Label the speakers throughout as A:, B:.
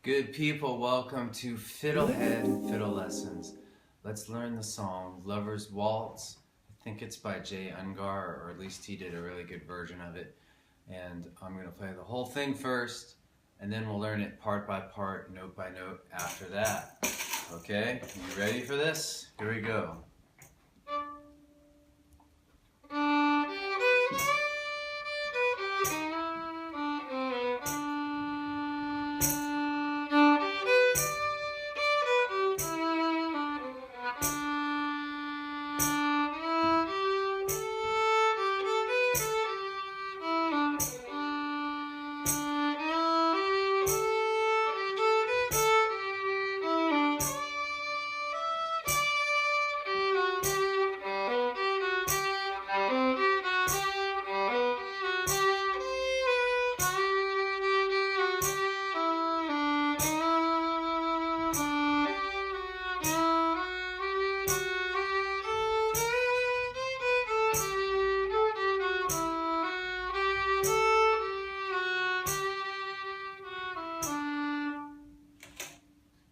A: Good people, welcome to FiddleHed Fiddle Lessons. Let's learn the song Lover's Waltz. I think it's by Jay Ungar, or at least he did a really good version of it. And I'm going to play the whole thing first, and then we'll learn it part by part, note by note after that. Okay, you ready for this? Here we go.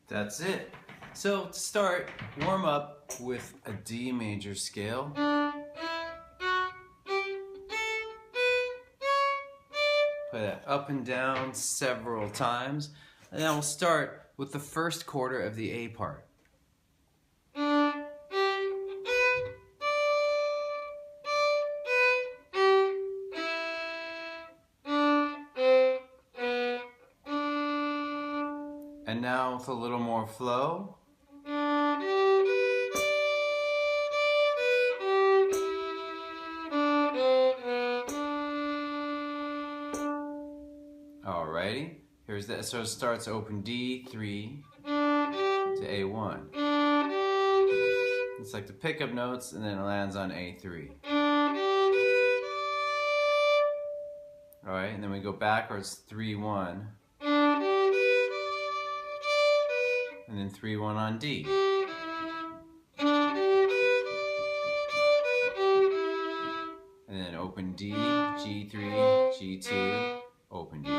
A: That's it. So to start, warm up with a D major scale. Play that up and down several times. And then we'll start with the first quarter of the A part. And now with a little more flow. Alrighty, here's that. So it starts open D3 to A1. It's like the pickup notes, and then it lands on A3. Alright, and then we go backwards 3-1. And then 3-1 on D. And then open D, G3, G2, open D.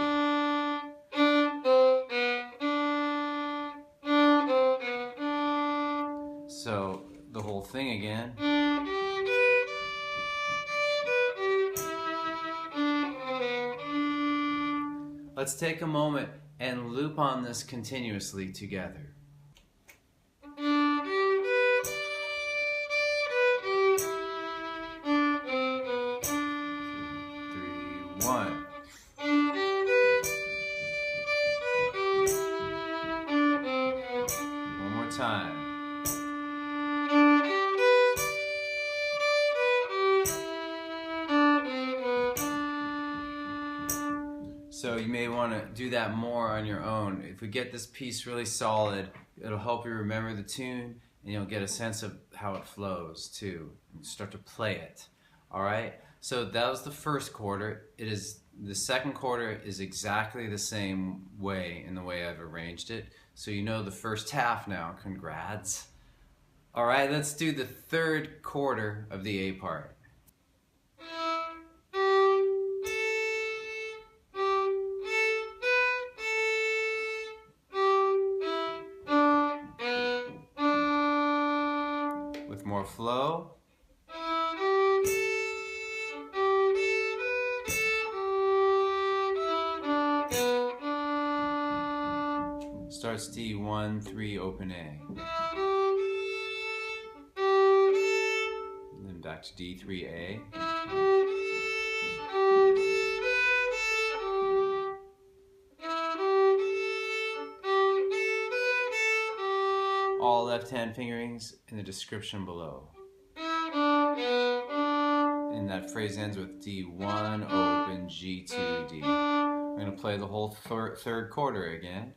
A: So the whole thing again. Let's take a moment and loop on this continuously together. 1. One more time. So you may want to do that more on your own. If we get this piece really solid, it'll help you remember the tune, and you'll get a sense of how it flows too, and start to play it. All right? So that was the first quarter. The second quarter is exactly the same way in the way I've arranged it. So you know the first half now. Congrats. All right, let's do the third quarter of the A part. With more flow. Starts D1, 3, open A. And then back to D3A. All left hand fingerings in the description below. And that phrase ends with D1, open, G2, D. I'm going to play the whole third quarter again.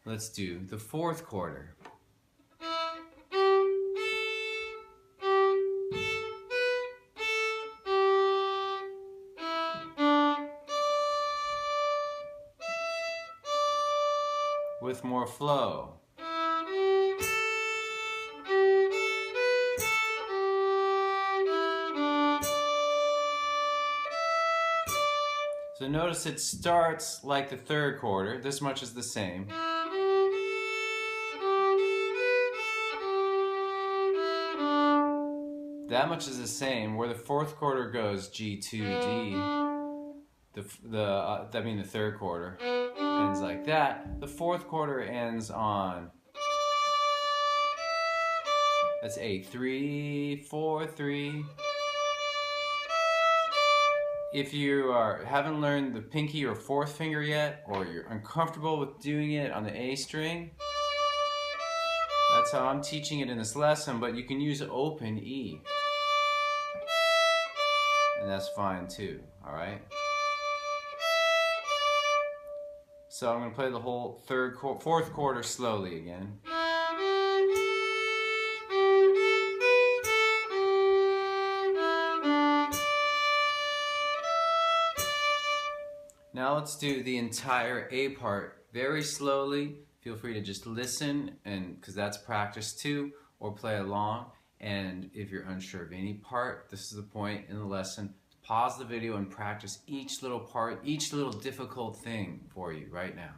A: Let's do the fourth quarter. With more flow. So notice it starts like the third quarter. This much is the same. That much is the same. Where the fourth quarter goes G2, D. I mean the third quarter ends like that. The fourth quarter ends on. That's A, 3, 4, 3. If you haven't learned the pinky or fourth finger yet, or you're uncomfortable with doing it on the A string, that's how I'm teaching it in this lesson, but you can use open E. And that's fine too, alright? So I'm going to play the whole fourth quarter slowly again. Now let's do the entire A part very slowly. Feel free to just listen, and because that's practice too, or play along. And if you're unsure of any part, this is the point in the lesson. Pause the video and practice each little part, each little difficult thing for you right now.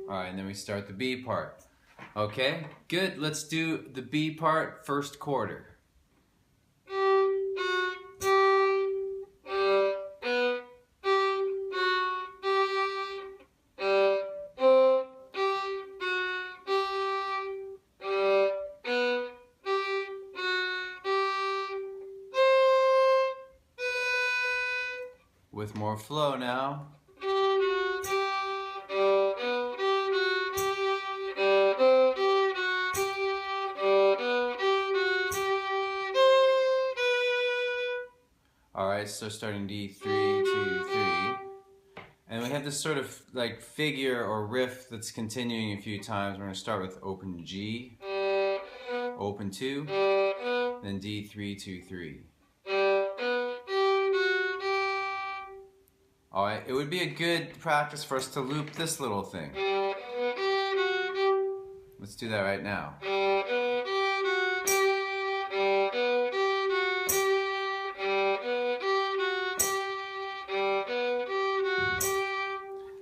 A: Alright, and then we start the B part. Okay, good. Let's do the B part, first quarter. With more flow now. Alright, so starting D, 3, 2, 3. And we have this sort of like figure or riff that's continuing a few times. We're going to start with open G, open 2, then D, 3, 2, 3. Alright, it would be a good practice for us to loop this little thing. Let's do that right now.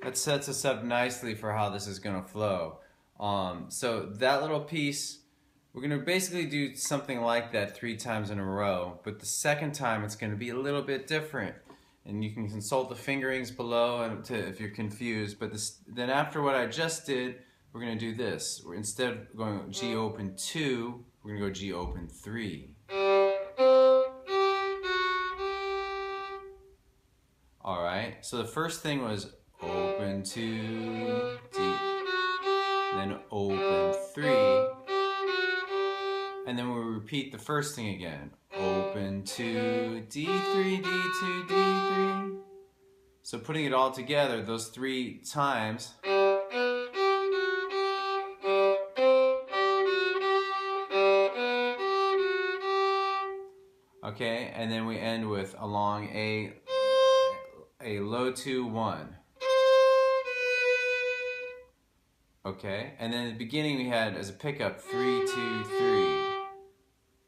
A: That sets us up nicely for how this is going to flow. So that little piece, we're going to basically do something like that 3 times in a row, but the second time it's going to be a little bit different. And you can consult the fingerings below if you're confused. But then after what I just did, we're going to do this. Instead of going G open 2, we're going to go G open 3. Alright, so the first thing was open 2, D, then open 3, and then we repeat the first thing again. Open 2, D3, D2, D3. So putting it all together, those 3 times. Okay, and then we end with along a low 2, 1. Okay, and then at the beginning we had as a pickup 3, 2, 3.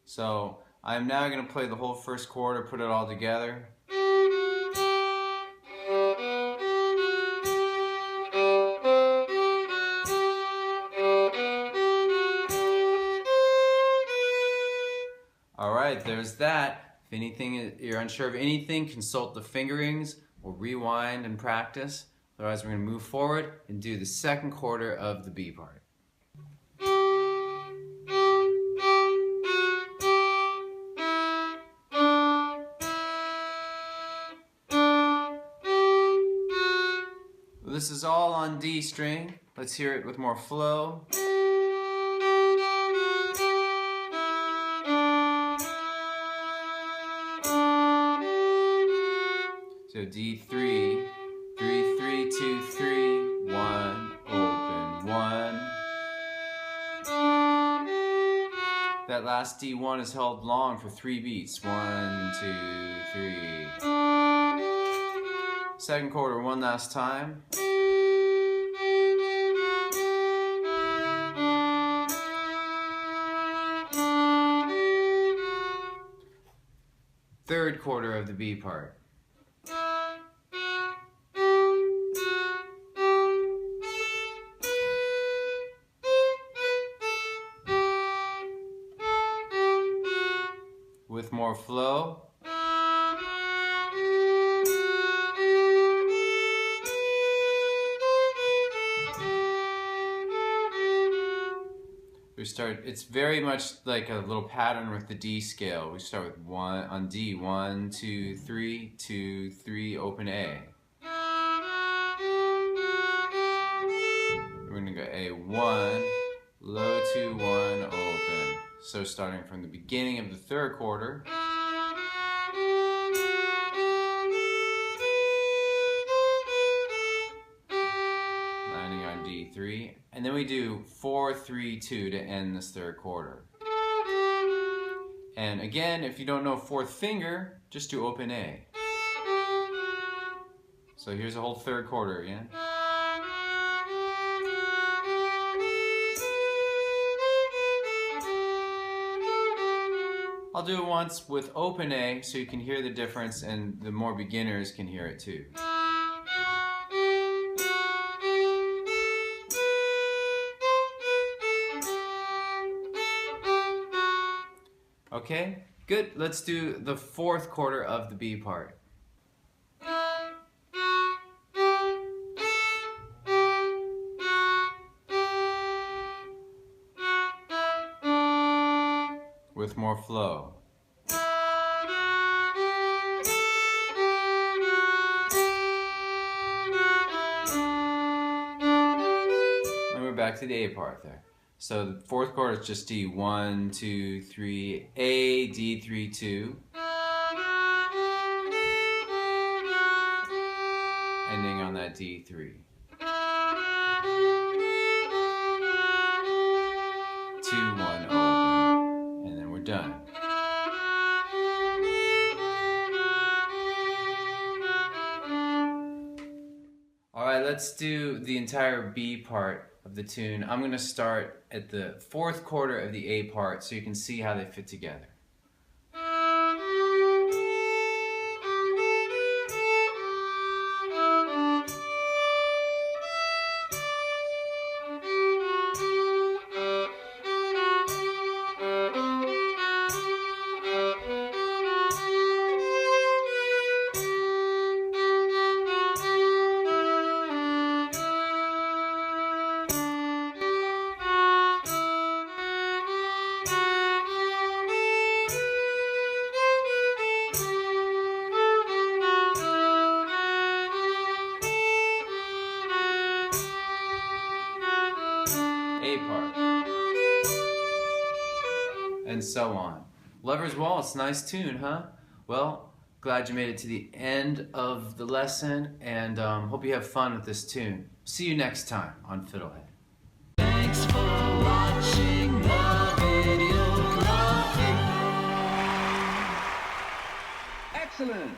A: So I'm now going to play the whole first quarter, put it all together. Alright, there's that. If you're unsure of anything, consult the fingerings or rewind and practice. Otherwise, we're going to move forward and do the second quarter of the B part. This is all on D string, Let's hear it with more flow. So D3, 3, 3, 2, 3, 1, open, 1. That last D1 is held long for 3 beats. 1, 2, 3. Second quarter, one last time. Third quarter of the B part. With more flow. We start, it's very much like a little pattern with the D scale. We start with 1 on D, 1, 2, 3, 2, 3, open A. We're gonna go A, 1, low 2, 1, open. So starting from the beginning of the third quarter. Landing on D3. And then we do 4, 3, 2 to end this third quarter. And again, if you don't know fourth finger, just do open A. So here's a whole third quarter again. I'll do it once with open A so you can hear the difference and the more beginners can hear it too. Okay, good. Let's do the fourth quarter of the B part. With more flow. And we're back to the A part there. So the fourth chord is just D, 1, 2, 3, A, D, 3, 2. Ending on that D3. 2, 1, open. And then we're done. Alright, let's do the entire B part of the tune. I'm going to start at the fourth quarter of the A part so you can see how they fit together. A part, and so on. Lover's Waltz, nice tune, huh? Well, glad you made it to the end of the lesson, and hope you have fun with this tune. See you next time on FiddleHed.
B: Thanks for watching the video.
C: Excellent!